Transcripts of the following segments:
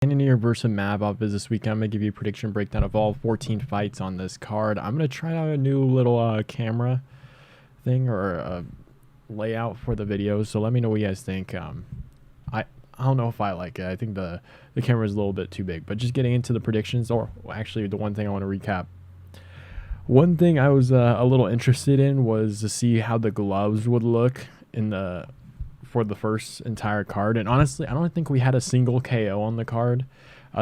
Cannonier versus Mabop is this weekend. I'm going to give you a prediction breakdown of all 14 fights on this card. I'm going to try out a new little camera thing or layout for the videos, so let me know what you guys think. I don't know if I like it. I think the camera is a little bit too big, but just getting into the predictions, or actually the one thing I want to recap. One thing I was a little interested in was to see how the gloves would look for the first entire card, and honestly I don't think we had a single KO on the card.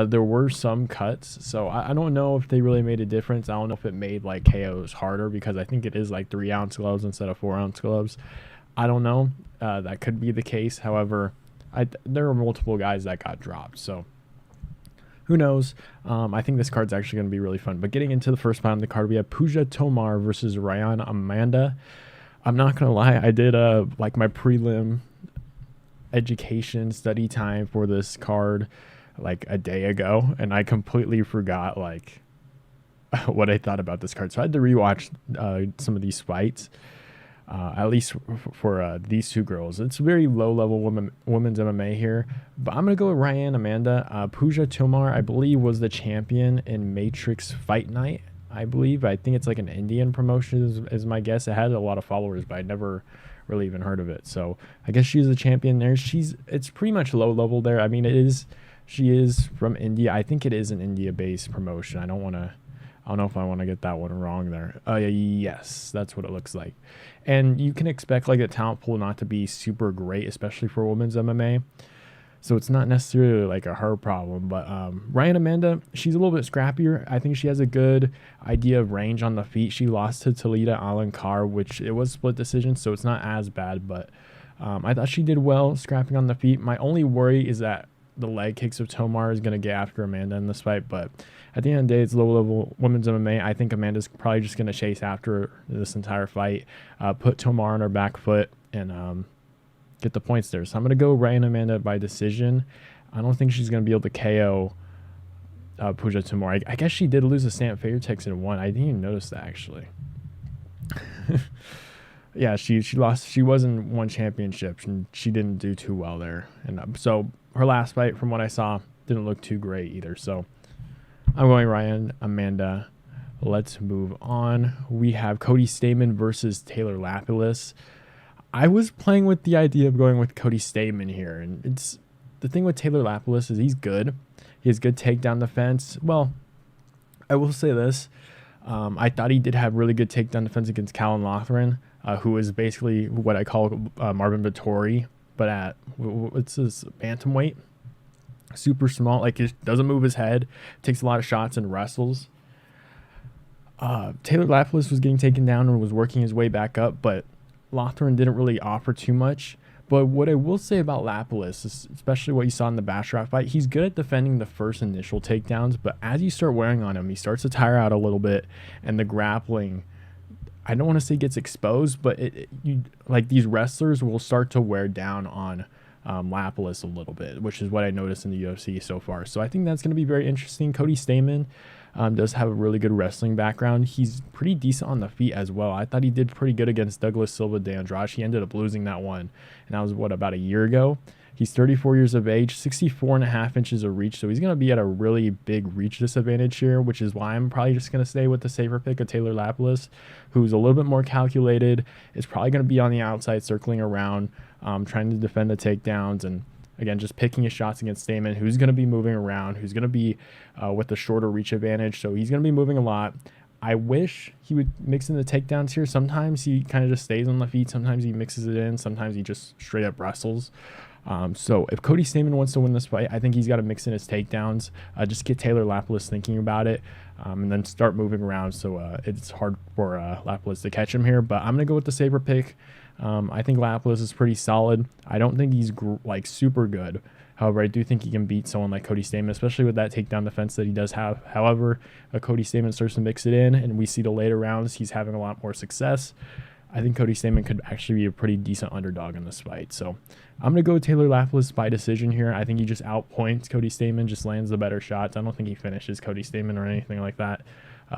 There were some cuts, so I don't know if they really made a difference. I don't know if it made like KOs harder, because I think it is like 3-ounce gloves instead of 4-ounce gloves. I don't know. That could be the case. However, there were multiple guys that got dropped, so who knows. I think this card's actually going to be really fun. But getting into the first fight on the card, we have Puja Tomar versus Rayanne Amanda. I'm not gonna lie, I did like my prelim education study time for this card like a day ago, and I completely forgot like what I thought about this card, so I had to rewatch some of these fights, at least for these two girls. It's very low level women's MMA here, but I'm gonna go with Rayanne Amanda. Puja Tomar, I believe, was the champion in Matrix Fight Night. I think it's like an Indian promotion is my guess. It had a lot of followers, but I never really even heard of it. So I guess she's a champion there. It's pretty much low level there. I mean, she is from India. I think it is an India based promotion. I don't know if I want to get that one wrong there. Yes, that's what it looks like. And you can expect like the talent pool not to be super great, especially for women's MMA. So it's not necessarily like her problem, but Rayanne Amanda, she's a little bit scrappier. I think she has a good idea of range on the feet. She lost to Talita Alankar, which it was split decision, so it's not as bad, but I thought she did well scrapping on the feet. My only worry is that the leg kicks of Tomar is going to get after Amanda in this fight, but at the end of the day, it's low-level women's MMA. I think Amanda's probably just going to chase after this entire fight, put Tomar on her back foot, and get the points there. So I'm going to go Rayanne Amanda by decision. I don't think she's going to be able to KO Puja Tomar. I guess she did lose a Stamp Fairtex in one. I didn't even notice that, actually. Yeah, she lost. She was in one championship, and she didn't do too well there. And so her last fight, from what I saw, didn't look too great either. So I'm going Rayanne Amanda. Let's move on. We have Cody Stamann versus Taylor Lapilus. I was playing with the idea of going with Cody Stamann here, and it's the thing with Taylor Lapilus is he's good. He has good takedown defense. Well, I will say this. I thought he did have really good takedown defense against Callum Lothran, who is basically what I call Marvin Vettori, but at what's his bantamweight, super small. Like, it doesn't move his head, takes a lot of shots and wrestles. Taylor Lapilus was getting taken down and was working his way back up, but Lothran didn't really offer too much. But what I will say about Lapilus, especially what you saw in the Basharat fight, he's good at defending the first initial takedowns, but as you start wearing on him, he starts to tire out a little bit, and the grappling, I don't want to say gets exposed, but like these wrestlers will start to wear down on Lapilus a little bit, which is what I noticed in the UFC so far. So I think that's going to be very interesting. Cody Stamann does have a really good wrestling background. He's pretty decent on the feet as well. I thought he did pretty good against Douglas Silva de Andrade. He ended up losing that one, and that was about a year ago. He's 34 years of age, 64.5 inches of reach, so he's going to be at a really big reach disadvantage here, which is why I'm probably just going to stay with the safer pick of Taylor Lapilus, who's a little bit more calculated, is probably going to be on the outside circling around, trying to defend the takedowns, and again, just picking his shots against Stamann, who's going to be moving around, who's going to be with a shorter reach advantage, so he's going to be moving a lot. I wish he would mix in the takedowns here. Sometimes he kind of just stays on the feet, sometimes he mixes it in, sometimes he just straight up wrestles. So if Cody Stamann wants to win this fight, I think he's got to mix in his takedowns, just get Taylor Lapilus thinking about it, and then start moving around, so it's hard for Lapilus to catch him here. But I'm going to go with the saber pick. I think Lapilus is pretty solid. I don't think he's like super good. However, I do think he can beat someone like Cody Stamann, especially with that takedown defense that he does have. However, Cody Stamann starts to mix it in, and we see the later rounds he's having a lot more success. I think Cody Stamann could actually be a pretty decent underdog in this fight. So I'm going to go with Taylor Lapilus by decision here. I think he just outpoints Cody Stamann, just lands the better shots. I don't think he finishes Cody Stamann or anything like that.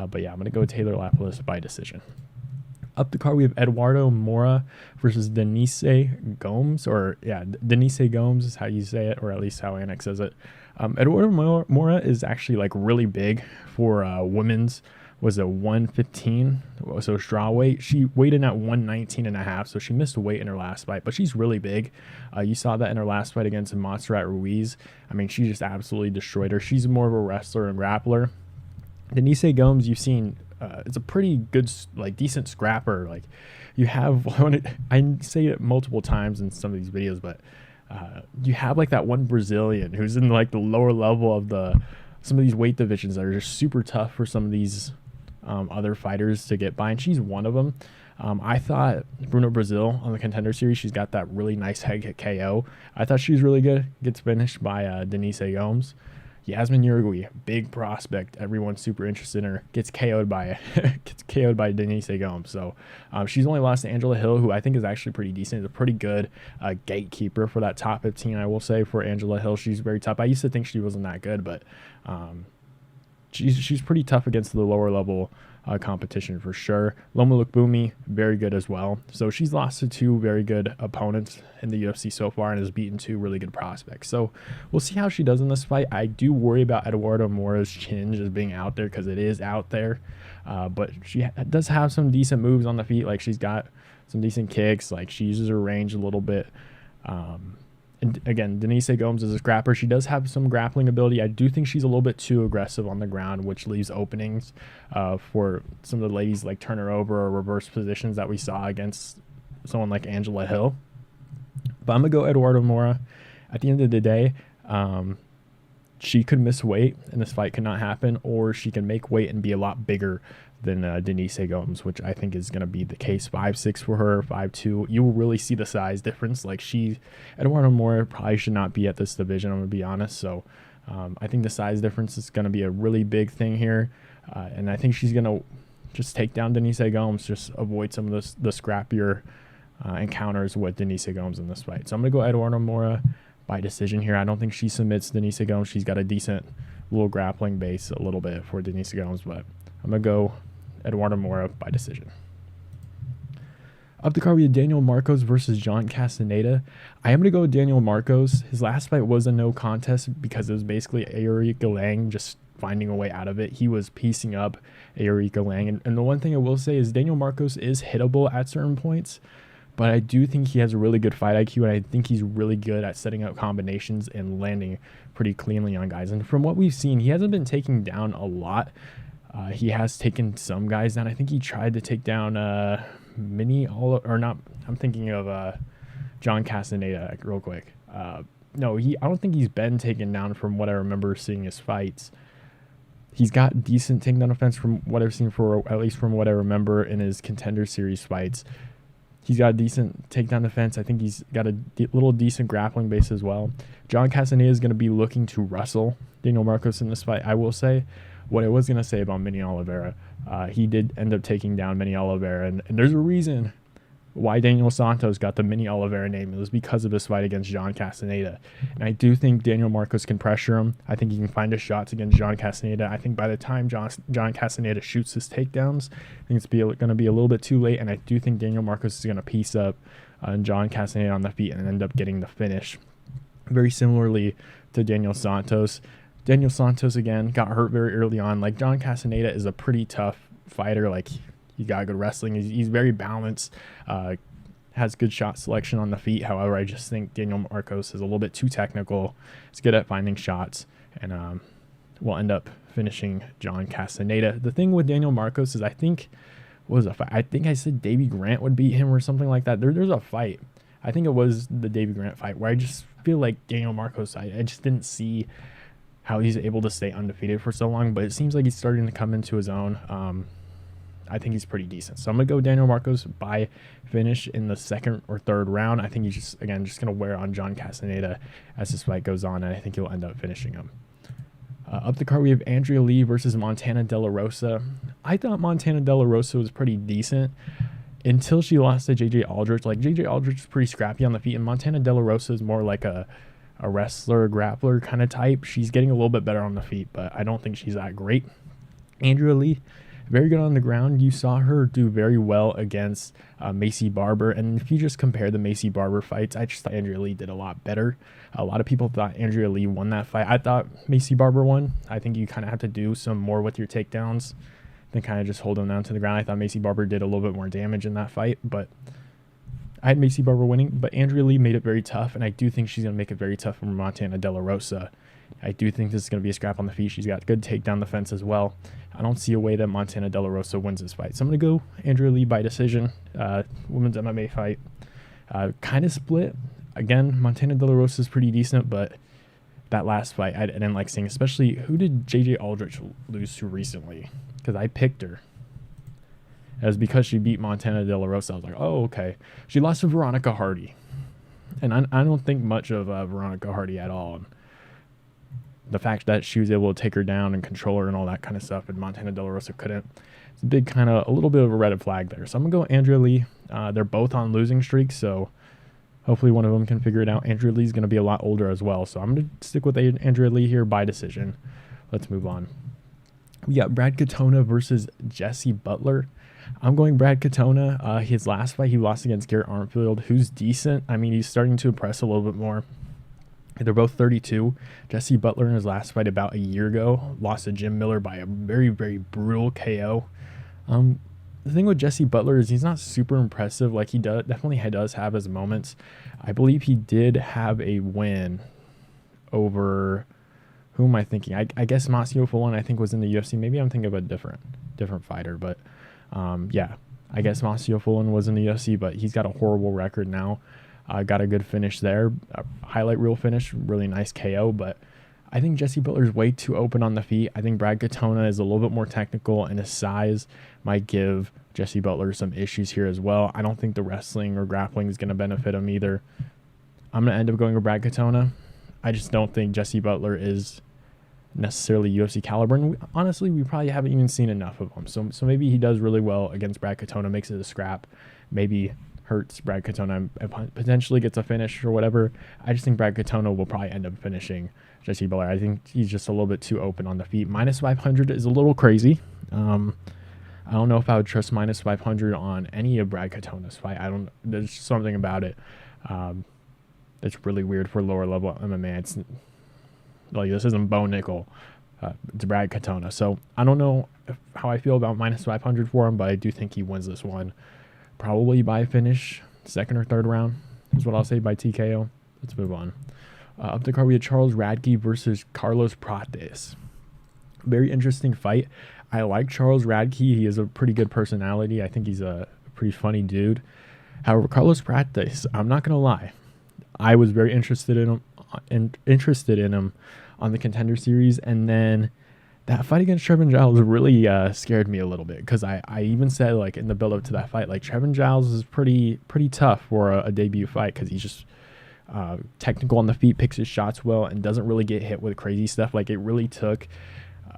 But yeah, I'm going to go with Taylor Lapilus by decision. Up the card, we have Eduardo Moura versus Denise Gomes, or yeah, Denise Gomes is how you say it, or at least how Anik says it. Eduarda Moura is actually like really big for women's. Was a 115, so straw weight. She weighed in at 119 and a half, so she missed weight in her last fight, but she's really big. You saw that in her last fight against Montserrat Ruiz. I mean, she just absolutely destroyed her. She's more of a wrestler and grappler. Denise Gomes, you've seen, it's a pretty good, like decent scrapper. Like you have, I say it multiple times in some of these videos, but you have like that one Brazilian who's in like the lower level of some of these weight divisions that are just super tough for some of these other fighters to get by, and she's one of them. I thought Brunno Brazil on the Contender Series, she's got that really nice head kick KO. I thought she was really good. Gets finished by Denise Gomes. Yasmin Uruguay, big prospect. Everyone's super interested in her. Gets KO'd by Denise Gomes. So she's only lost to Angela Hill, who I think is actually pretty decent. Is a pretty good gatekeeper for that top 15. I will say for Angela Hill, she's very tough. I used to think she wasn't that good, but she's pretty tough against the lower level competition for sure. Loma Lukbumi, very good as well. So she's lost to two very good opponents in the UFC so far and has beaten two really good prospects. So we'll see how she does in this fight. I do worry about Eduarda Moura's chin just being out there because it is out there. But she does have some decent moves on the feet. Like she's got some decent kicks. Like she uses her range a little bit. And again, Denise Gomes is a scrapper. She does have some grappling ability. I do think she's a little bit too aggressive on the ground, which leaves openings for some of the ladies like turn her over or reverse positions that we saw against someone like Angela Hill. But I'm going to go Eduarda Moura. At the end of the day, she could miss weight and this fight could not happen, or she can make weight and be a lot bigger than Denise Gomes, which I think is going to be the case. 5'6" for her, 5'2". You will really see the size difference. Like Eduarda Moura probably should not be at this division, I'm going to be honest. So I think the size difference is going to be a really big thing here. And I think she's going to just take down Denise Gomes, just avoid some of the scrappier encounters with Denise Gomes in this fight. So I'm going to go Eduarda Moura by decision here. I don't think she submits Denise Gomes. She's got a decent little grappling base a little bit for Denise Gomes, but I'm going to go Eduarda Moura by decision. Up the card, we have Daniel Marcos versus John Castañeda. I am going to go with Daniel Marcos. His last fight was a no contest because it was basically Aorica Lang just finding a way out of it. He was piecing up Aorica Lang. And the one thing I will say is Daniel Marcos is hittable at certain points, but I do think he has a really good fight IQ, and I think he's really good at setting up combinations and landing pretty cleanly on guys. And from what we've seen, he hasn't been taking down a lot. He has taken some guys down. I think he tried to take down I'm thinking of John Castañeda real quick. No, I don't think he's been taken down from what I remember seeing his fights. He's got decent takedown offense from what I've seen, at least from what I remember in his Contender Series fights. He's got a decent takedown defense. I think he's got a little decent grappling base as well. John Castañeda is going to be looking to wrestle Daniel Marcos in this fight. I will say what I was going to say about Manny Oliveira. He did end up taking down Manny Oliveira, and there's a reason why Daniel Santos got the Manny Oliveira name. It was because of his fight against John Castañeda. And I do think Daniel Marcos can pressure him. I think he can find his shots against John Castañeda. I think by the time John Castañeda shoots his takedowns, I think it's going to be a little bit too late, and I do think Daniel Marcos is going to piece up John Castañeda on the feet and end up getting the finish. Very similarly to Daniel Santos. Daniel Santos, again, got hurt very early on. Like, John Castañeda is a pretty tough fighter. Like, he got good wrestling. He's very balanced, has good shot selection on the feet. However, I just think Daniel Marcos is a little bit too technical. He's good at finding shots, and will end up finishing John Castañeda. The thing with Daniel Marcos is I think I said Davey Grant would beat him or something like that. There's a fight. I think it was the Davey Grant fight where I just feel like Daniel Marcos, I just didn't see how he's able to stay undefeated for so long, but it seems like he's starting to come into his own. I think he's pretty decent. So I'm going to go Daniel Marcos by finish in the second or third round. I think he's just going to wear on John Castañeda as this fight goes on, and I think he'll end up finishing him. Up the card, we have Andrea Lee versus Montana De La Rosa. I thought Montana De La Rosa was pretty decent until she lost to JJ Aldrich. Like, JJ Aldrich is pretty scrappy on the feet, and Montana De La Rosa is more like a wrestler, grappler kind of type. She's getting a little bit better on the feet, but I don't think she's that great. Andrea Lee, very good on the ground. You saw her do very well against Macy Barber. And if you just compare the Macy Barber fights, I just thought Andrea Lee did a lot better. A lot of people thought Andrea Lee won that fight. I thought Macy Barber won. I think you kind of have to do some more with your takedowns than kind of just hold them down to the ground. I thought Macy Barber did a little bit more damage in that fight, but I had Macy Barber winning. But Andrea Lee made it very tough, and I do think she's going to make it very tough for Montana De La Rosa. I do think this is going to be a scrap on the feet. She's got good takedown defense as well. I don't see a way that Montana De La Rosa wins this fight. So I'm going to go Andrea Lee by decision. Women's MMA fight. Kind of split. Again, Montana De La Rosa is pretty decent, but that last fight I didn't like seeing. Especially, who did JJ Aldrich lose to recently? Because I picked her. It was because she beat Montana De La Rosa. I was like, oh, okay. She lost to Veronica Hardy. And I don't think much of Veronica Hardy at all. And the fact that she was able to take her down and control her and all that kind of stuff, and Montana De La Rosa couldn't. It's a big a little bit of a red flag there. So I'm going to go Andrea Lee. They're both on losing streaks, so hopefully one of them can figure it out. Andrea Lee's going to be a lot older as well. So I'm going to stick with Andrea Lee here by decision. Let's move on. We got Brad Katona versus Jesse Butler. I'm going Brad Katona. His last fight, he lost against Garrett Armfield, who's decent. I mean, he's starting to impress a little bit more. They're both 32. Jesse Butler in his last fight about a year ago lost to Jim Miller by a very, very brutal KO. The thing with Jesse Butler is he's not super impressive. Like, he definitely does have his moments. I believe he did have a win over... Who am I thinking? I guess Masio Fulon, I think, was in the UFC. Maybe I'm thinking of a different fighter, but yeah, I guess Masio Fulon was in the UFC, but he's got a horrible record now. Got a good finish there, highlight reel finish, really nice KO, but I think Jesse Butler's way too open on the feet. I think Brad Katona is a little bit more technical, and his size might give Jesse Butler some issues here as well. I don't think the wrestling or grappling is going to benefit him either. I'm going to end up going with Brad Katona. I just don't think Jesse Butler is necessarily UFC caliber, and honestly, we probably haven't even seen enough of him. So maybe he does really well against Brad Katona, makes it a scrap, maybe hurts Brad Katona and potentially gets a finish or whatever. I just think Brad Katona will probably end up finishing Jesse Butler. I think he's just a little bit too open on the feet. Minus 500 is a little crazy. I don't know if I would trust minus 500 on any of Brad Katona's fight. There's something about it. It's really weird for lower level MMA. It's like, this isn't Bo Nickel. It's Brad Katona. So I don't know how I feel about minus 500 for him, but I do think he wins this one. Probably by finish, second or third round is what I'll say, by TKO. Let's move on. Up the card, we had Charles Radtke versus Carlos Prates. Very interesting fight. I like Charles Radtke. He has a pretty good personality. I think he's a pretty funny dude. However, Carlos Prates, I'm not going to lie, I was very interested in him on the Contender Series, and then that fight against Trevin Giles really scared me a little bit, because I even said, like, in the build-up to that fight, like, Trevin Giles is pretty tough for a debut fight, because he's just technical on the feet, picks his shots well, and doesn't really get hit with crazy stuff. Like, it really took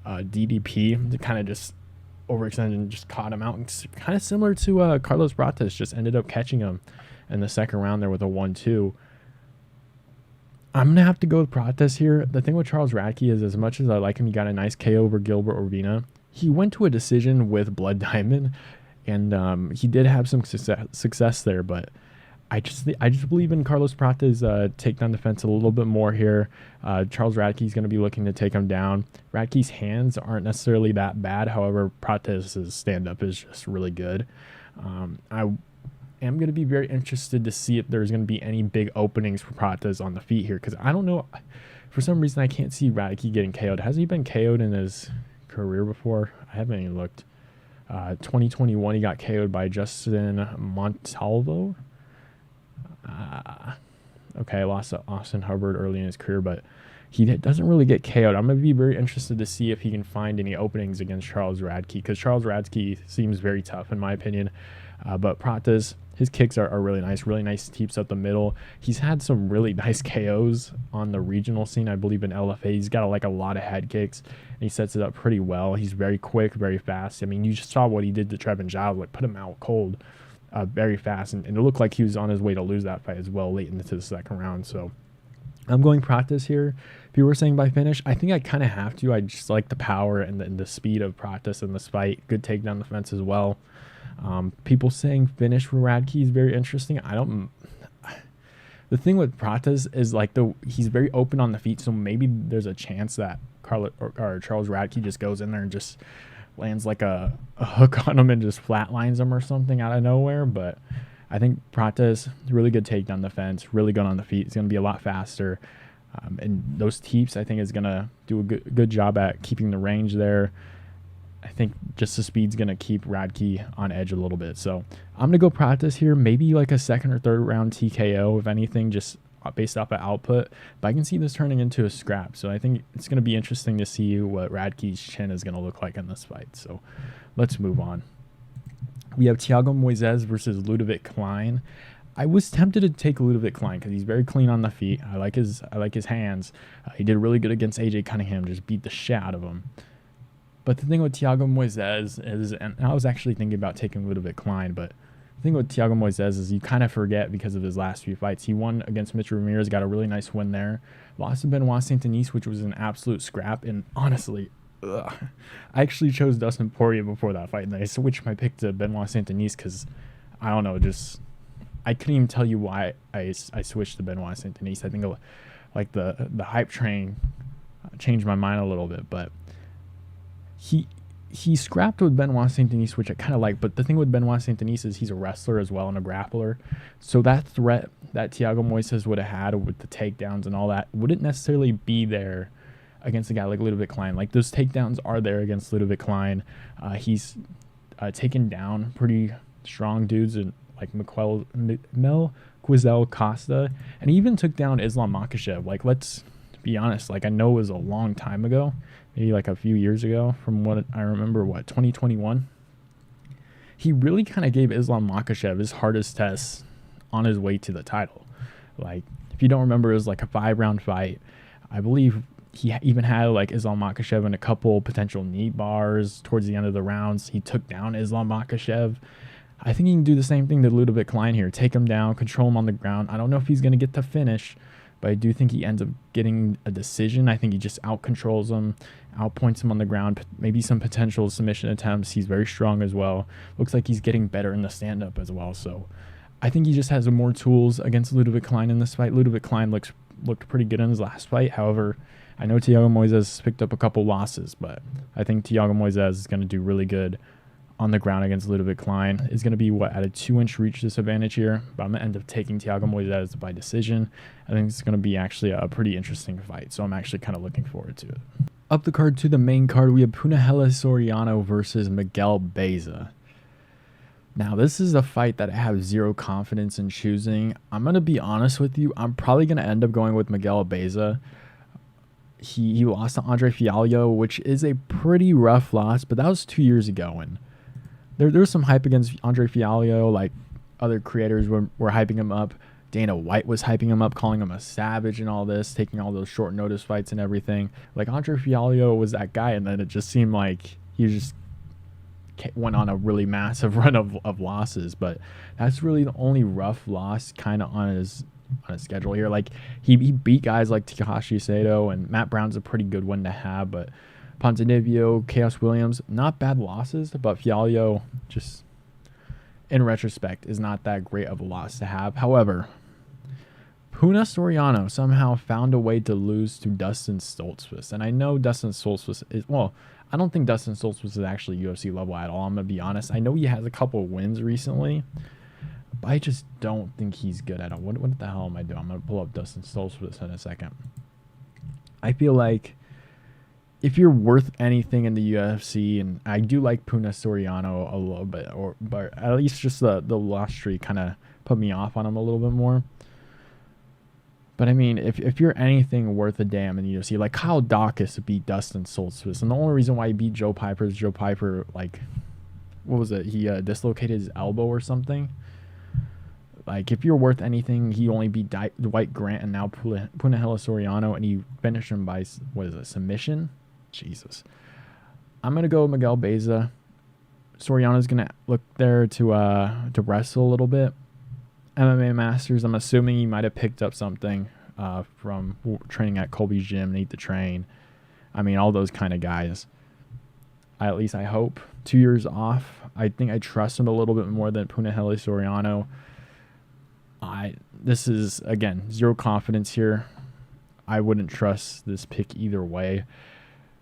DDP to kind of just overextend and just caught him out. It's kind of similar to Carlos Prates, just ended up catching him in the second round there with a 1-2. I'm going to have to go with Prates here. The thing with Charles Radtke is, as much as I like him, he got a nice KO over Gilbert Urbina. He went to a decision with Blood Diamond, and he did have some success there, but I just believe in Carlos Prates' takedown defense a little bit more here. Charles Radtke's going to be looking to take him down. Radtke's hands aren't necessarily that bad. However, Prates' stand-up is just really good. I'm going to be very interested to see if there's going to be any big openings for Prates on the feet here, because I don't know. For some reason, I can't see Radtke getting KO'd. Has he been KO'd in his career before? I haven't even looked. 2021, he got KO'd by Justin Montalvo. Okay, I lost to Austin Hubbard early in his career, but he doesn't really get KO'd. I'm going to be very interested to see if he can find any openings against Charles Radtke, because Charles Radtke seems very tough, in my opinion. But Prates, his kicks are really nice teeps up the middle. He's had some really nice KOs on the regional scene, I believe, in LFA. He's got a lot of head kicks, and he sets it up pretty well. He's very quick, very fast. I mean, you just saw what he did to Trevin Giles, like, put him out cold very fast, and it looked like he was on his way to lose that fight as well late into the second round. So I'm going Prates here. If you were saying by finish, I think I kind of have to. I just like the power and the speed of Prates in this fight. Good takedown defense as well. People saying finish for Radtke is very interesting. I don't. The thing with Prates is like he's very open on the feet, so maybe there's a chance that Charles Radtke just goes in there and just lands like a hook on him and just flatlines him or something out of nowhere. But I think Prates, really good takedown defense, really good on the feet. He's going to be a lot faster. And those teeps, I think, is going to do a good job at keeping the range there. I think just the speed's going to keep Radtke on edge a little bit. So I'm going to go Prates here, maybe like a second or third round TKO, if anything, just based off of output. But I can see this turning into a scrap. So I think it's going to be interesting to see what Radtke's chin is going to look like in this fight. So let's move on. We have Thiago Moisés versus Ľudovít Klein. I was tempted to take Ľudovít Klein because he's very clean on the feet. I like his hands. He did really good against AJ Cunningham, just beat the shit out of him. But the thing with Thiago Moisés is, and I was actually thinking about taking Ľudovít Klein, but the thing with Thiago Moisés is you kind of forget because of his last few fights. He won against Mitch Ramirez, got a really nice win there. Lost to Benoit Saint-Denis, which was an absolute scrap, and honestly, I actually chose Dustin Poirier before that fight, and I switched my pick to Benoit Saint-Denis because, I don't know, just I couldn't even tell you why I switched to Benoit Saint-Denis. I think like the hype train changed my mind a little bit, but he scrapped with Benoit Saint-Denis, which I kind of like, but the thing with Benoit Saint-Denis is he's a wrestler as well and a grappler, so that threat that Thiago Moisés would have had with the takedowns and all that wouldn't necessarily be there against a guy like Ľudovít Klein. Like, those takedowns are there against Ľudovít Klein. He's taken down pretty strong dudes and like Mel Quizel Costa, and he even took down Islam Makhachev. Like, let's be honest, like, I know it was a long time ago, maybe like a few years ago from what I remember, 2021. He really kind of gave Islam Makhachev his hardest test on his way to the title. Like, if you don't remember, it was like a 5-round fight. I believe he even had like Islam Makhachev in a couple potential knee bars towards the end of the rounds. He took down Islam Makhachev. I think he can do the same thing to Ľudovít Klein here. Take him down, control him on the ground. I don't know if he's going to get the finish, but I do think he ends up getting a decision. I think he just out-controls him, out-points him on the ground, maybe some potential submission attempts. He's very strong as well. Looks like he's getting better in the stand-up as well. So I think he just has more tools against Ľudovít Klein in this fight. Ľudovít Klein looked pretty good in his last fight. However, I know Thiago Moisés picked up a couple losses, but I think Thiago Moisés is going to do really good on the ground against Ľudovít Klein. Is going to be at a 2-inch reach disadvantage here, but I'm going to end up taking Thiago Moisés by decision. I think it's going to be actually a pretty interesting fight, so I'm actually kind of looking forward to it. Up the card to the main card, we have Punahele Soriano versus Miguel Beza. Now, this is a fight that I have zero confidence in choosing. I'm going to be honest with you. I'm probably going to end up going with Miguel Beza. He lost to Andre Fialho, which is a pretty rough loss, but that was 2 years ago, and there was some hype against Andre Fialho. Like, other creators were hyping him up. Dana White was hyping him up, calling him a savage and all this, taking all those short notice fights and everything. Like, Andre Fialho was that guy, and then it just seemed like he just went on a really massive run of losses. But that's really the only rough loss kind of on his schedule here. Like, he beat guys like Takashi Sato, and Matt Brown's a pretty good one to have, but Ponzinibbio, Chaos Williams, not bad losses, but Fialho, just in retrospect, is not that great of a loss to have. However, Puna Soriano somehow found a way to lose to Dustin Stoltzfus, and I know Dustin Stoltzfus is, well, I don't think Dustin Stoltzfus is actually UFC level at all, I'm going to be honest. I know he has a couple wins recently, but I just don't think he's good at all. What the hell am I doing? I'm going to pull up Dustin Stoltzfus in a second. I feel like if you're worth anything in the UFC, and I do like Puna Soriano a little bit, but at least just the loss streak kind of put me off on him a little bit more. But I mean, if you're anything worth a damn in the UFC, like Kyle Dawkins beat Dustin Stoltzfus, and the only reason why he beat Joe Piper is Joe Piper, like, what was it? He dislocated his elbow or something. Like, if you're worth anything, he only beat Dwight Grant and now Punahele Soriano, and he finished him by, what is it, submission? Jesus. I'm going to go with Miguel Beza. Soriano's going to look there to wrestle a little bit. MMA Masters, I'm assuming he might have picked up something from training at Colby's gym, Nate the Train. I mean, all those kind of guys. At least I hope. 2 years off. I think I trust him a little bit more than Punahele Soriano. This is, again, zero confidence here. I wouldn't trust this pick either way.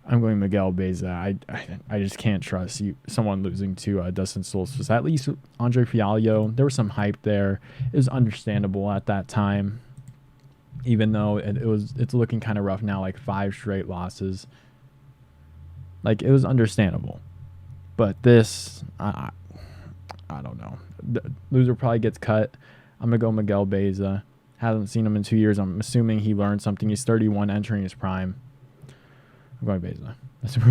I'm going Miguel Beza. I just can't trust someone losing to Dustin Solstice. At least Andre Fialho, there was some hype there. It was understandable at that time, even though it's looking kind of rough now, like 5 straight losses. Like, it was understandable. But this, I don't know. The loser probably gets cut. I'm going to go Miguel Beza. Haven't seen him in 2 years. I'm assuming he learned something. He's 31, entering his prime. I'm going Beza.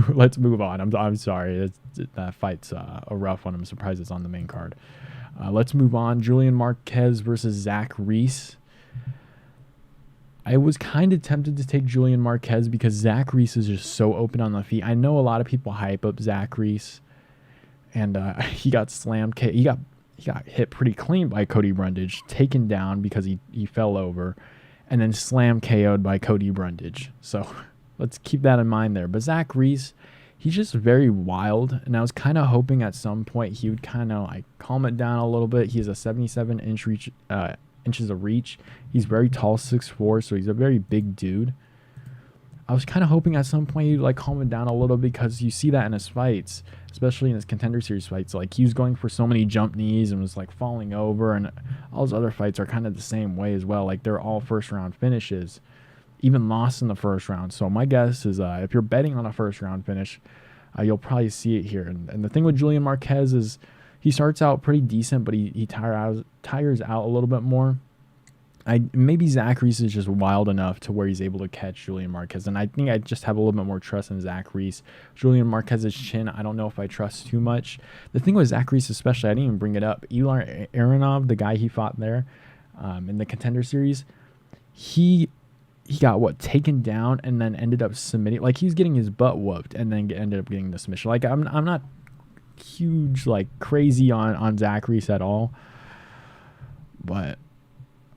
Let's move on. I'm sorry. That fight's a rough one. I'm surprised it's on the main card. Let's move on. Julian Marquez versus Zach Reese. I was kind of tempted to take Julian Marquez because Zach Reese is just so open on the feet. I know a lot of people hype up Zach Reese, and he got slammed. He got hit pretty clean by Cody Brundage, taken down because he fell over, and then slam KO'd by Cody Brundage. So let's keep that in mind there. But Zach Reese, he's just very wild, and I was kind of hoping at some point he would kind of like calm it down a little bit. He has a 77-inch reach, inches of reach. He's very tall, 6'4", so he's a very big dude. I was kind of hoping at some point he'd like calm it down a little, because you see that in his fights, especially in his Contender Series fights. Like, he was going for so many jump knees and was like falling over, and all his other fights are kind of the same way as well. Like, they're all first round finishes, even lost in the first round. So my guess is if you're betting on a first round finish, you'll probably see it here. And the thing with Julian Marquez is he starts out pretty decent, but he tires out a little bit more. Maybe Zach Reese is just wild enough to where he's able to catch Julian Marquez, and I think I just have a little bit more trust in Zach Reese. Julian Marquez's chin, I don't know if I trust too much. The thing with Zach Reese especially, I didn't even bring it up. Ilar Aronov, the guy he fought there in the Contender Series, he got taken down and then ended up submitting. Like, he was getting his butt whooped and then ended up getting the submission. Like, I'm not huge, like, crazy on Zach Reese at all, but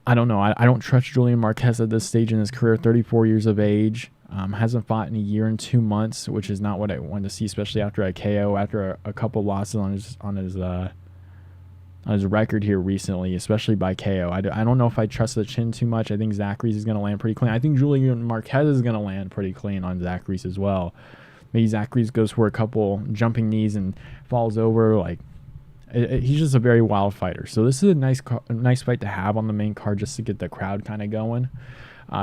I don't know. I don't trust Julian Marquez at this stage in his career. 34 years of age, hasn't fought in a year and 2 months, which is not what I wanted to see, especially after a KO, after a couple losses on his record here recently, especially by KO. I don't know if I trust the chin too much. I think Zach Reese is going to land pretty clean. I think Julian Marquez is going to land pretty clean on Zach Reese as well. Maybe Zach Reese goes for a couple jumping knees and falls over. Like, he's just a very wild fighter. So this is a nice fight to have on the main card, just to get the crowd kind of going.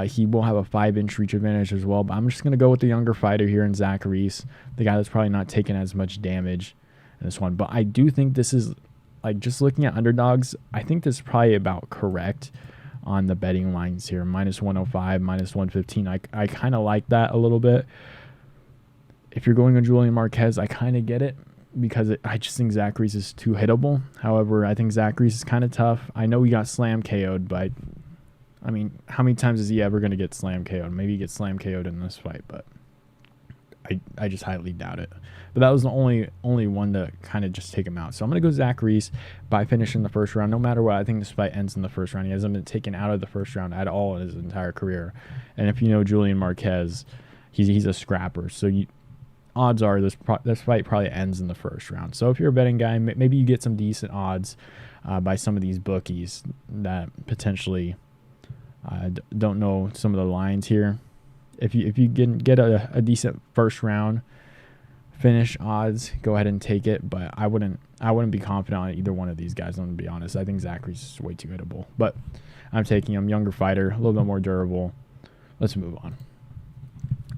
He will have a 5-inch reach advantage as well, but I'm just going to go with the younger fighter here in Zach Reese, the guy that's probably not taking as much damage in this one. But I do think this is, like, just looking at underdogs, I think this is probably about correct on the betting lines here. -105, -115. I kind of like that a little bit. If you're going on Julian Marquez, I kind of get it, because I just think Zach Reese is too hittable. However, I think Zach Reese is kind of tough. I know he got slam KO'd, but I mean, how many times is he ever going to get slam KO'd? Maybe he gets slam KO'd in this fight, but I just highly doubt it. But that was the only one to kind of just take him out. So I'm going to go Zach Reese by finishing the first round. No matter what, I think this fight ends in the first round. He hasn't been taken out of the first round at all in his entire career. And if you know Julian Marquez, he's a scrapper. So odds are this fight probably ends in the first round. So if you're a betting guy, maybe you get some decent odds by some of these bookies that potentially don't know some of the lines here. If you get a decent first round finish odds, go ahead and take it. But I wouldn't be confident on either one of these guys. I'm gonna be honest. I think Zach Reese is way too hittable. But I'm taking him. Younger fighter, a little bit more durable. Let's move on.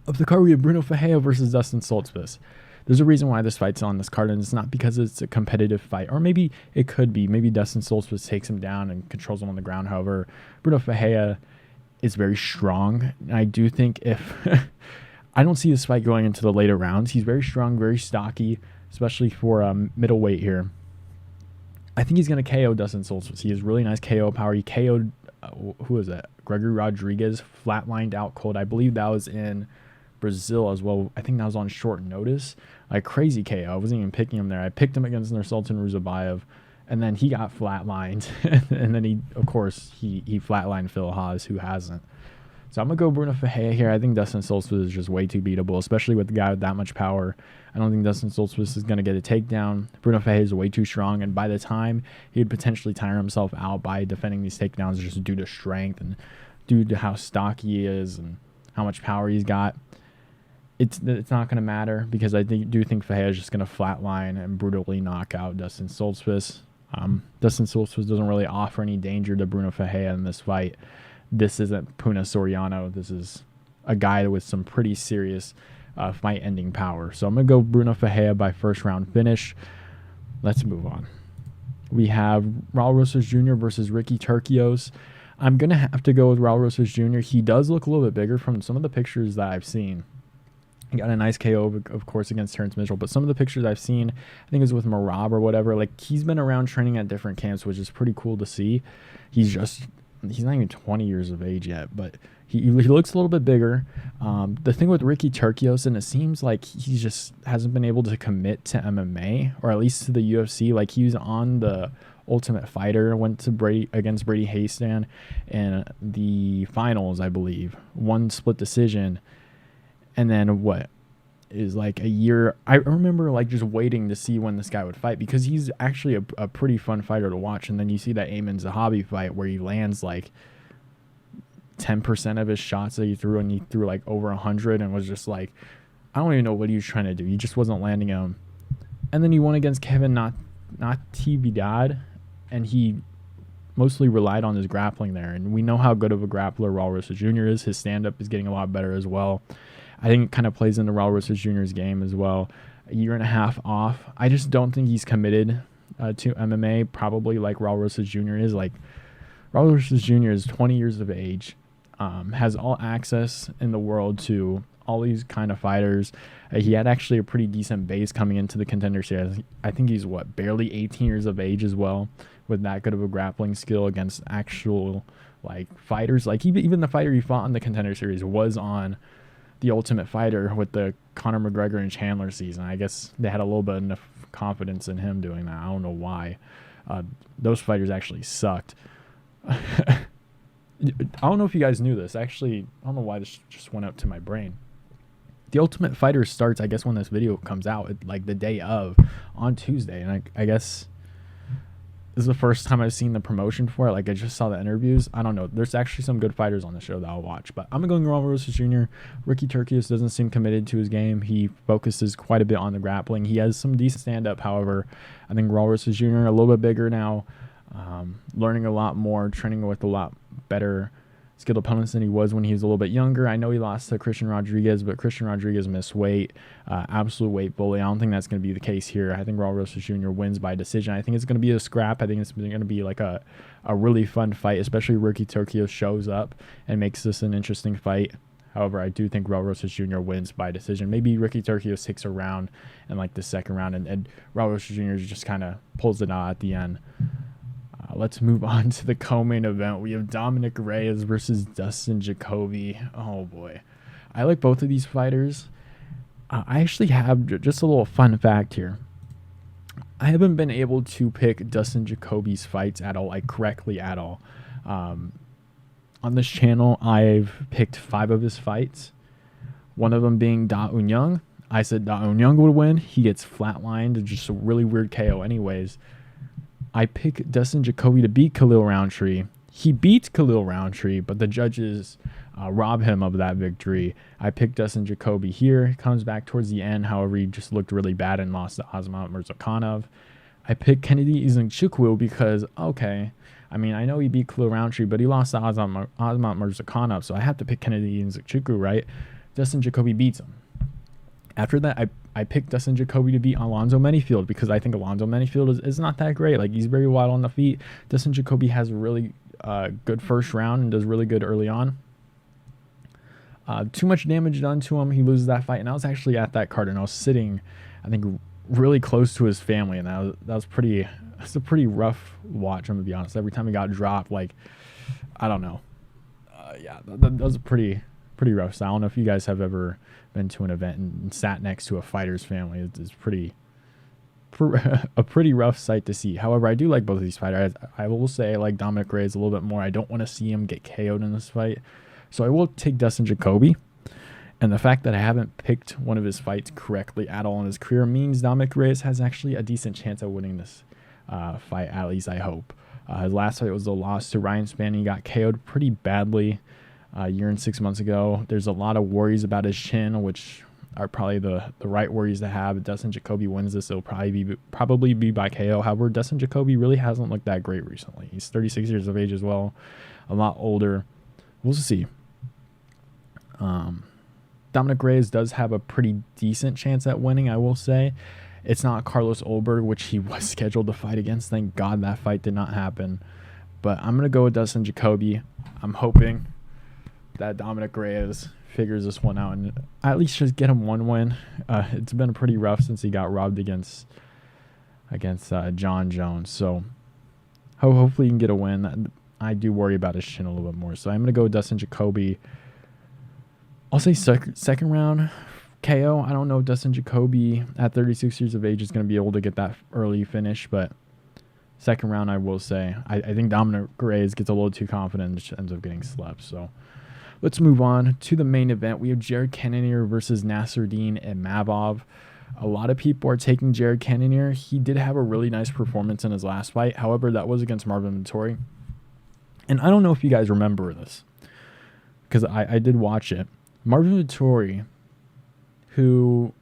Of the card, we have Bruno Ferreira versus Dustin Solstice. There's a reason why this fight's on this card, and it's not because it's a competitive fight. Or maybe it could be. Maybe Dustin Solstice takes him down and controls him on the ground. However, Bruno Ferreira is very strong. And I do think if... I don't see this fight going into the later rounds. He's very strong, very stocky, especially for middleweight here. I think he's going to KO Dustin Solstice. He has really nice KO power. He KO'd, who is that? Gregory Rodriguez, flatlined out cold. I believe that was in Brazil as well. I think that was on short notice. Like, crazy KO. I wasn't even picking him there. I picked him against Nursultan Ruzabayev, and then he got flatlined. And then he flatlined Phil Haas, who hasn't. So I'm going to go Bruno Ferreira here. I think Dustin Solstice is just way too beatable, especially with the guy with that much power. I don't think Dustin Solstice is going to get a takedown. Bruno Ferreira is way too strong, and by the time he'd potentially tire himself out by defending these takedowns just due to strength and due to how stocky he is and how much power he's got, it's not going to matter, because I do think Ferreira is just going to flatline and brutally knock out Dustin Solstice. Dustin Solstice doesn't really offer any danger to Bruno Ferreira in this fight. This isn't Punahele Soriano. This is a guy with some pretty serious fight-ending power. So I'm going to go Bruno Ferreira by first-round finish. Let's move on. We have Raul Rosas Jr. versus Ricky Turcios. I'm going to have to go with Raul Rosas Jr. He does look a little bit bigger from some of the pictures that I've seen. He got a nice KO, of course, against Terrence Mitchell. But some of the pictures I've seen, I think it was with Moura or whatever, like, he's been around training at different camps, which is pretty cool to see. He's not even 20 years of age yet, but he looks a little bit bigger. The thing with Ricky Turcios, and it seems like he just hasn't been able to commit to MMA, or at least to the UFC. Like, he was on the Ultimate Fighter, went to against Brady Haystan in the finals, I believe. One split decision. And then what is like a year, I remember like just waiting to see when this guy would fight, because he's actually a pretty fun fighter to watch. And then you see that Ayman Zahabi fight where he lands like 10% of his shots that he threw, and he threw like over 100 and was just like, I don't even know what he was trying to do. He just wasn't landing them. And then he won against Kevin Natividad, and he mostly relied on his grappling there. And we know how good of a grappler Raul Rosas Jr. is. His stand-up is getting a lot better as well. I think it kind of plays into Raul Rosas Jr.'s game as well. A year and a half off. I just don't think he's committed to MMA, probably like Raul Rosas Jr. is. Like, Raul Rosas Jr. is 20 years of age, has all access in the world to all these kind of fighters. He had actually a pretty decent base coming into the Contender Series. I think he's, barely 18 years of age as well, with that good of a grappling skill against actual, like, fighters. Like, even the fighter he fought in the Contender Series was on the Ultimate Fighter with the Conor McGregor and Chandler season. I guess they had a little bit enough confidence in him doing that. I don't know why. Those fighters actually sucked. I don't know if you guys knew this. Actually, I don't know why this just went up to my brain. The Ultimate Fighter starts, I guess, when this video comes out, like the day of, on Tuesday. And I guess this is the first time I've seen the promotion for it. Like, I just saw the interviews. I don't know. There's actually some good fighters on the show that I'll watch. But I'm going Raul Rosas Jr. Ricky Turcios doesn't seem committed to his game. He focuses quite a bit on the grappling. He has some decent stand-up, however. I think Raul Rosas Jr. a little bit bigger now, learning a lot more, training with a lot better skilled opponents than he was when he was a little bit younger. I know he lost to Christian Rodriguez, but Christian Rodriguez missed weight, absolute weight bully. I don't think that's going to be the case here. I think Raul Rosas Jr. wins by decision. I think it's going to be a scrap. I think it's going to be like a really fun fight, especially Ricky Turcios shows up and makes this an interesting fight. However, I do think Raul Rosas Jr. wins by decision. Maybe Ricky Turcios takes a round in like the second round, and Raul Rosas Jr. just kind of pulls it out at the end. Let's move on to the co-main event. We have Dominick Reyes versus Dustin Jacoby. Oh, boy. I like both of these fighters. I actually have just a little fun fact here. I haven't been able to pick Dustin Jacoby's fights at all, like correctly at all. On this channel, I've picked 5 of his fights. One of them being Da Un Young. I said Da Un Young would win. He gets flatlined. Just a really weird KO anyways. I pick Dustin Jacoby to beat Khalil Roundtree. He beats Khalil Roundtree, but the judges rob him of that victory. I picked Dustin Jacoby here. He comes back towards the end. However, he just looked really bad and lost to Azamat Murzakanov. I picked Kennedy Izinchukwu because, okay, I mean, I know he beat Khalil Roundtree, but he lost to Azamat Murzakanov, so I have to pick Kennedy Izinchukwu, right? Dustin Jacoby beats him. After that, I picked Dustin Jacoby to beat Alonzo Menifield because I think Alonzo Menifield is not that great. Like, he's very wild on the feet. Dustin Jacoby has a really good first round and does really good early on. Too much damage done to him. He loses that fight. And I was actually at that card, and I was sitting, I think, really close to his family. And that was a pretty rough watch, I'm going to be honest. Every time he got dropped, like, I don't know. Yeah, that was a pretty rough. So I don't know if you guys have ever been to an event and sat next to a fighter's family. It's a pretty rough sight to see. However, I do like both of these fighters. I will say I like Dominick Reyes a little bit more. I don't want to see him get KO'd in this fight. So I will take Dustin Jacoby. And the fact that I haven't picked one of his fights correctly at all in his career means Dominick Reyes has actually a decent chance of winning this fight, at least I hope. His last fight was a loss to Ryan Spann. He got KO'd pretty badly a year and 6 months ago. There's a lot of worries about his chin, which are probably the right worries to have. If Dustin Jacoby wins this, it'll probably be by KO. However, Dustin Jacoby really hasn't looked that great recently. He's 36 years of age as well, a lot older. We'll see. Dominick Reyes does have a pretty decent chance at winning, I will say. It's not Carlos Ulberg, which he was scheduled to fight against. Thank God that fight did not happen. But I'm going to go with Dustin Jacoby. I'm hoping that Dominick Reyes figures this one out and at least just get him one win. It's been pretty rough since he got robbed against John Jones. So hopefully he can get a win. I do worry about his chin a little bit more. So I'm going to go with Dustin Jacoby. I'll say second round KO. I don't know if Dustin Jacoby at 36 years of age is going to be able to get that early finish, but second round I will say. I think Dominick Reyes gets a little too confident and just ends up getting slept. So let's move on to the main event. We have Jared Cannonier versus Nasruddin Imavov. A lot of people are taking Jared Cannonier. He did have a really nice performance in his last fight. However, that was against Marvin Vettori. And I don't know if you guys remember this because I did watch it. Marvin Vettori, who,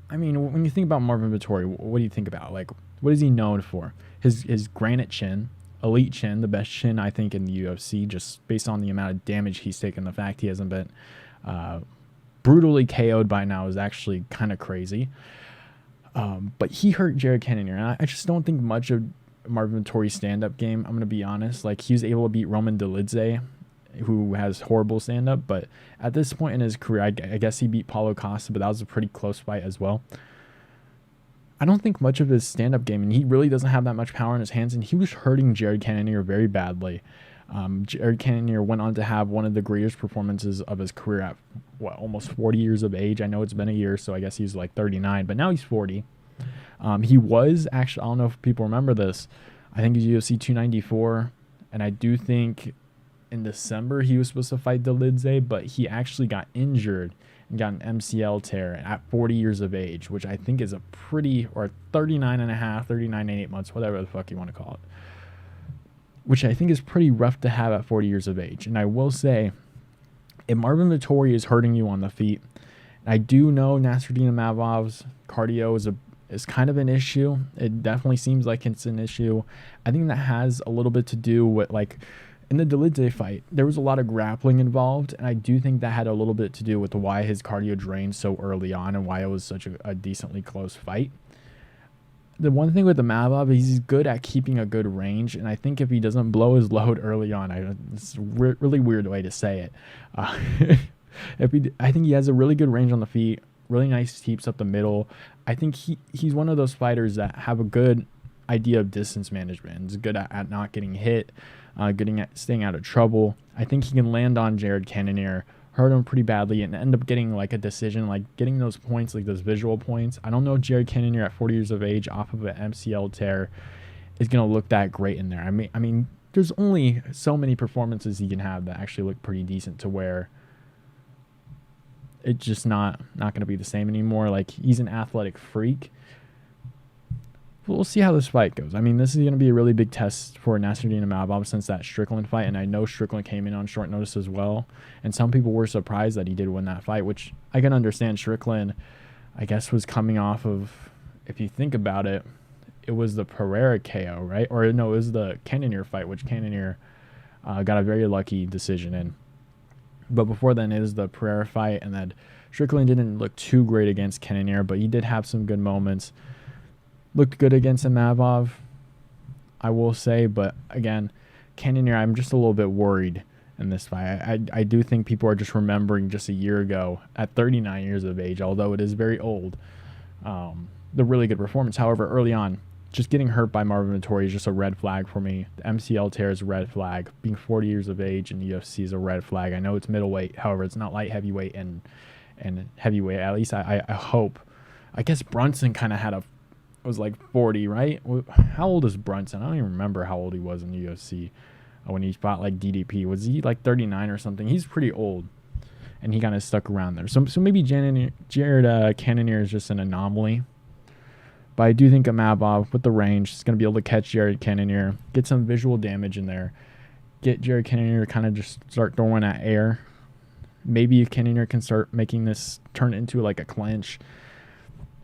I mean, when you think about Marvin Vettori, what do you think about? Like, what is he known for? His granite chin, elite chin, the best chin, I think, in the UFC, just based on the amount of damage he's taken. The fact he hasn't been brutally KO'd by now is actually kind of crazy. But he hurt Jared Cannonier, and I just don't think much of Marvin Vettori's stand-up game, I'm going to be honest. Like, he was able to beat Roman Dolidze, who has horrible stand-up, but at this point in his career, I guess he beat Paulo Costa, but that was a pretty close fight as well. I don't think much of his stand-up game, and he really doesn't have that much power in his hands, and he was hurting Jared Cannonier very badly. Jared Cannonier went on to have one of the greatest performances of his career at, almost 40 years of age. I know it's been a year, so I guess he's like 39, but now he's 40. He was actually, I don't know if people remember this, I think he's UFC 294, and I do think in December he was supposed to fight Dolidze, but he actually got injured and got an MCL tear at 40 years of age, which I think is a pretty, or 39 and a half, 39 and 8 months, whatever the fuck you want to call it, which I think is pretty rough to have at 40 years of age. And I will say, if Marvin Vettori is hurting you on the feet, I do know Nasruddin Imavov's cardio is kind of an issue. It definitely seems like it's an issue. I think that has a little bit to do with, like, in the Dolidze fight, there was a lot of grappling involved, and I do think that had a little bit to do with why his cardio drained so early on and why it was such a decently close fight. The one thing with Imavov is he's good at keeping a good range, and I think if he doesn't blow his load early on, it's a really weird way to say it. I think he has a really good range on the feet, really nice keeps up the middle. I think he's one of those fighters that have a good idea of distance management. He's good at not getting hit, getting at staying out of trouble. I think he can land on Jared Cannonier, hurt him pretty badly, and end up getting like a decision, like getting those points, like those visual points. I don't know if Jared Cannonier at 40 years of age off of an MCL tear is going to look that great in there. I mean, there's only so many performances he can have that actually look pretty decent to where it's just not going to be the same anymore. Like, he's an athletic freak. We'll see how this fight goes. I mean, this is going to be a really big test for Nasruddin Imavov since that Strickland fight, and I know Strickland came in on short notice as well, and some people were surprised that he did win that fight, which I can understand. Strickland, I guess, was coming off of, if you think about it, it was the Ferreira KO, right? Or no, it was the Cannonier fight, which Cannonier got a very lucky decision in. But before then, it was the Ferreira fight, and then Strickland didn't look too great against Cannonier, but he did have some good moments. Looked good against Imavov, I will say, but again, Cannonier, I'm just a little bit worried in this fight. I do think people are just remembering just a year ago at 39 years of age, although it is very old, the really good performance. However, early on, just getting hurt by Marvin Vettori is just a red flag for me. The MCL tear is a red flag. Being 40 years of age in the UFC is a red flag. I know it's middleweight, however, it's not light heavyweight and heavyweight. At least I hope. I guess Brunson kind of was like 40, right? How old is Brunson? I don't even remember how old he was in the UFC. when he fought like DDP. Was he like 39 or something? He's pretty old, and he kind of stuck around there. So maybe Cannonier is just an anomaly. But I do think Imavov with the range is going to be able to catch Cannonier, get some visual damage in there, get Cannonier to kind of just start throwing at air. Maybe if Cannonier can start making this turn into like a clinch,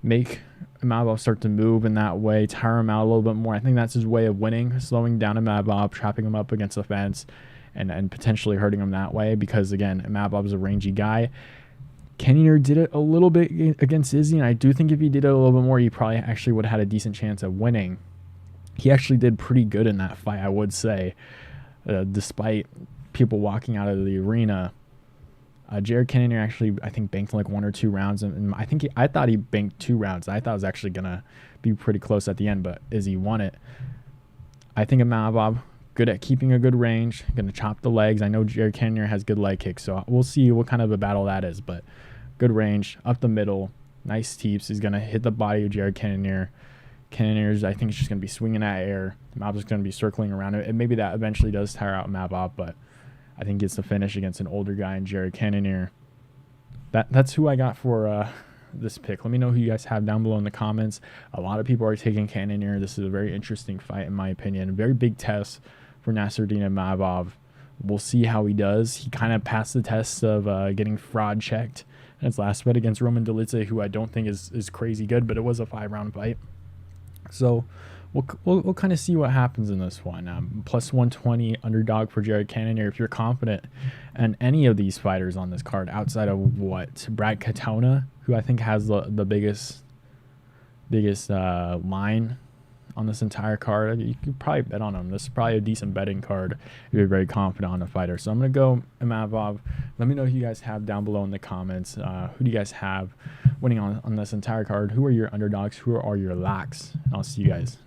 make Imavov start to move in that way, tire him out a little bit more. I think that's his way of winning, slowing down Imavov, trapping him up against the fence, and potentially hurting him that way because, again, Imavov is a rangy guy. Cannonier did it a little bit against Izzy, and I do think if he did it a little bit more, he probably actually would have had a decent chance of winning. He actually did pretty good in that fight, I would say, despite people walking out of the arena. Cannonier actually, I think, banked like 1 or 2 rounds, and I thought he banked 2 rounds. I thought it was actually gonna be pretty close at the end, but Izzy won it. I think Imavov good at keeping a good range, gonna chop the legs. I know Cannonier has good leg kicks, so we'll see what kind of a battle that is, but good range up the middle, nice teeps. He's gonna hit the body of Cannonier. Cannonier's, I think, is just gonna be swinging at air. Imavov's gonna be circling around it, and maybe that eventually does tire out Imavov, but I think gets the finish against an older guy in Cannonier. That's who I got for this pick. Let me know who you guys have down below in the comments. A lot of people are taking Cannonier. This is a very interesting fight, in my opinion. A very big test for Nassourdine Imavov. We'll see how he does. He kind of passed the test of getting fraud checked in his last fight against Roman Dolidze, who I don't think is crazy good, but it was a 5-round fight. So we'll kind of see what happens in this one. Plus 120 underdog for Cannonier. If you're confident in any of these fighters on this card, outside of Brad Katona, who I think has the biggest line on this entire card, you could probably bet on him. This is probably a decent betting card if you're very confident on the fighter. So I'm going to go Imavov. Let me know who you guys have down below in the comments. Who do you guys have winning on this entire card? Who are your underdogs? Who are your locks? And I'll see you guys